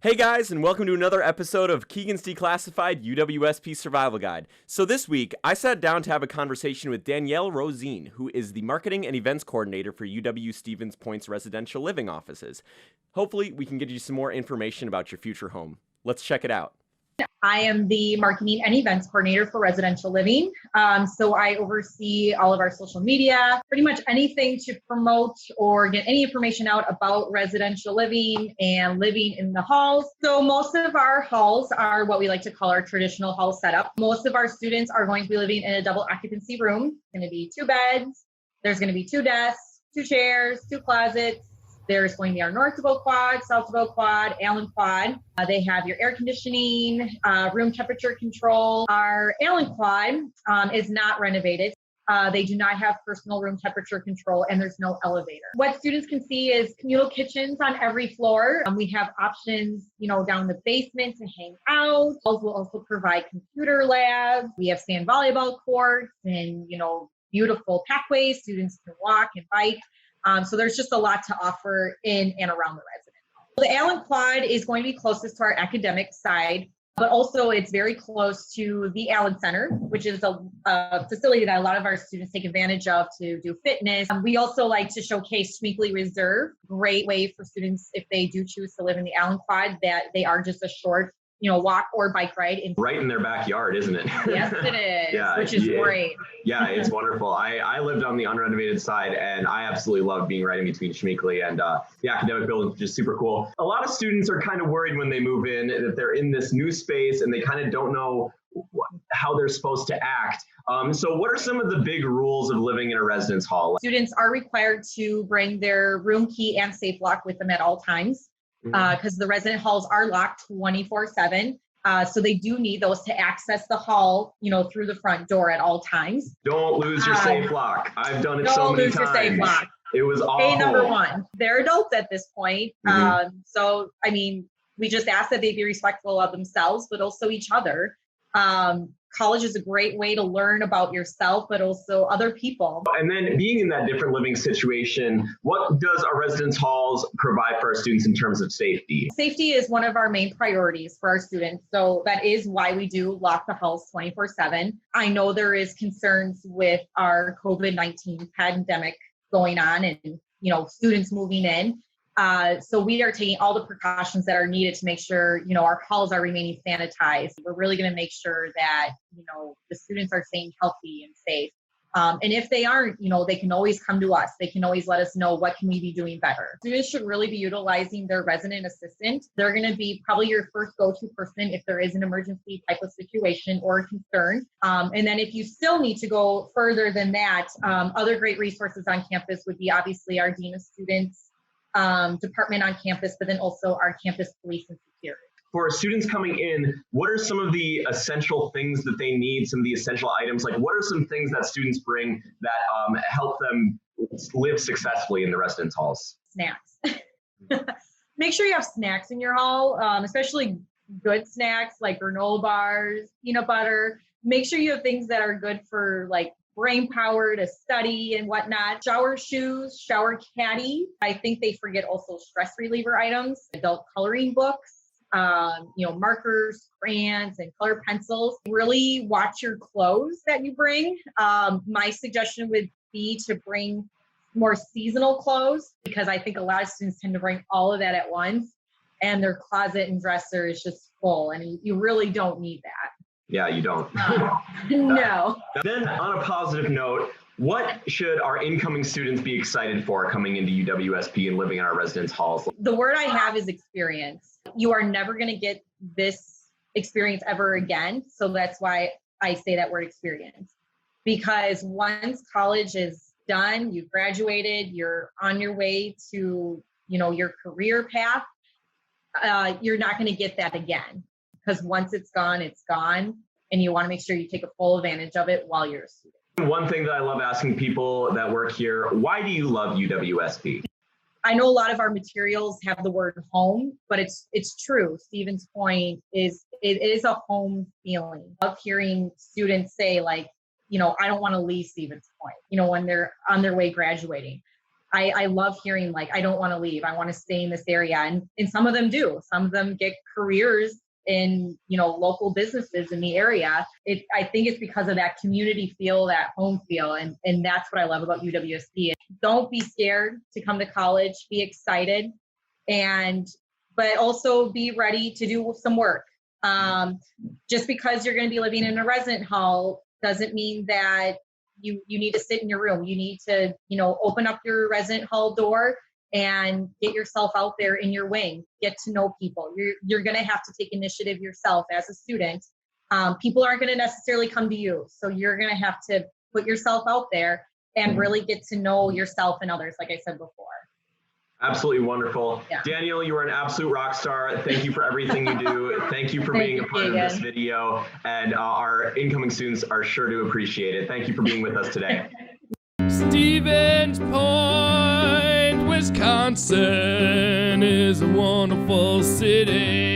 Hey guys, and welcome to another episode of Keegan's Declassified UWSP Survival Guide. So this week, I sat down to have a conversation with Danielle Rosene, who is the Marketing and Events Coordinator for UW Stevens Point's Residential Living offices. Hopefully, we can get you some more information about your future home. Let's check it out. I am the Marketing and Events Coordinator for Residential Living. So I oversee all of our social media, pretty much anything to promote or get any information out about residential living and living in the halls. So most of our halls are what we like to call our traditional hall setup. Most of our students are going to be living in a double occupancy room. It's going to be 2 beds. There's going to be 2 desks, 2 chairs, 2 closets. There's going to be our north to go quad, south to go quad, Allen quad. They have your air conditioning, room temperature control. Our Allen quad is not renovated. They do not have personal room temperature control, and there's no elevator. What students can see is communal kitchens on every floor. We have options, down the basement to hang out. We'll also provide computer labs. We have sand volleyball courts and, beautiful pathways. Students can walk and bike. So there's just a lot to offer in and around the residence hall. The Allen Quad is going to be closest to our academic side, but also it's very close to the Allen Center, which is a facility that a lot of our students take advantage of to do fitness. We also like to showcase Schmeekley Reserve, great way for students if they do choose to live in the Allen Quad, that they are just a short walk or bike ride. Right in their backyard, isn't it? Yes, it is, yeah, which is great. Yeah, it's wonderful. I lived on the unrenovated side, and I absolutely loved being right in between Schmeekley and the academic building, which is super cool. A lot of students are kind of worried when they move in that they're in this new space and they kind of don't know how they're supposed to act. So what are some of the big rules of living in a residence hall? Students are required to bring their room key and safe lock with them at all times, because the resident halls are locked 24/7. So they do need those to access the hall, through the front door at all times. Don't lose your safe lock. I've done it so many times. Don't lose your safe lock. It was awful. Hey, number one, they're adults at this point. So, we just ask that they be respectful of themselves, but also each other. College is a great way to learn about yourself, but also other people. And then being in that different living situation, what does our residence halls provide for our students in terms of safety? Safety is one of our main priorities for our students. So that is why we do lock the halls 24/7. I know there is concerns with our COVID-19 pandemic going on and, students moving in. So we are taking all the precautions that are needed to make sure, our halls are remaining sanitized. We're really going to make sure that, the students are staying healthy and safe. And if they aren't, they can always come to us. They can always let us know what can we be doing better. Students should really be utilizing their resident assistant. They're going to be probably your first go-to person if there is an emergency type of situation or concern. And then if you still need to go further than that, other great resources on campus would be obviously our Dean of Students department on campus, but then also our campus police and security. For students coming in, what are some of the essential things that they need, some of the essential items? Like, what are some things that students bring that help them live successfully in the residence halls? Snacks. Make sure you have snacks in your hall, especially good snacks like granola bars, peanut butter. Make sure you have things that are good for brain power to study and whatnot. Shower shoes, shower caddy. I think they forget also stress reliever items, adult coloring books, markers, crayons, and color pencils. Really watch your clothes that you bring. My suggestion would be to bring more seasonal clothes, because I think a lot of students tend to bring all of that at once, and their closet and dresser is just full, and you really don't need that. Yeah, you don't. No. Then on a positive note, what should our incoming students be excited for coming into UWSP and living in our residence halls? The word I have is experience. You are never going to get this experience ever again. So that's why I say that word experience. Because once college is done, you've graduated, you're on your way to, your career path, you're not going to get that again. Because once it's gone, and you want to make sure you take a full advantage of it while you're a student. One thing that I love asking people that work here, why do you love UWSP? I know a lot of our materials have the word home, but it's true. Stevens Point is a home feeling. I love hearing students say I don't want to leave Stevens Point, when they're on their way graduating. I love hearing like, I don't want to leave. I want to stay in this area. And some of them do. Some of them get careers in, local businesses in the area. I think it's because of that community feel, that home feel. And that's what I love about UWSP. Don't be scared to come to college, be excited, but also be ready to do some work. Just because you're going to be living in a resident hall doesn't mean that you need to sit in your room. You need to, open up your resident hall door and get yourself out there in your wing, get to know people. You're going to have to take initiative yourself as a student. People aren't going to necessarily come to you. So you're going to have to put yourself out there and really get to know yourself and others, like I said before. Absolutely wonderful. Yeah. Danielle, you are an absolute rock star. Thank you for everything you do. Thank you for being a part of this video. And our incoming students are sure to appreciate it. Thank you for being with us today. Stevens Point, Wisconsin is a wonderful city.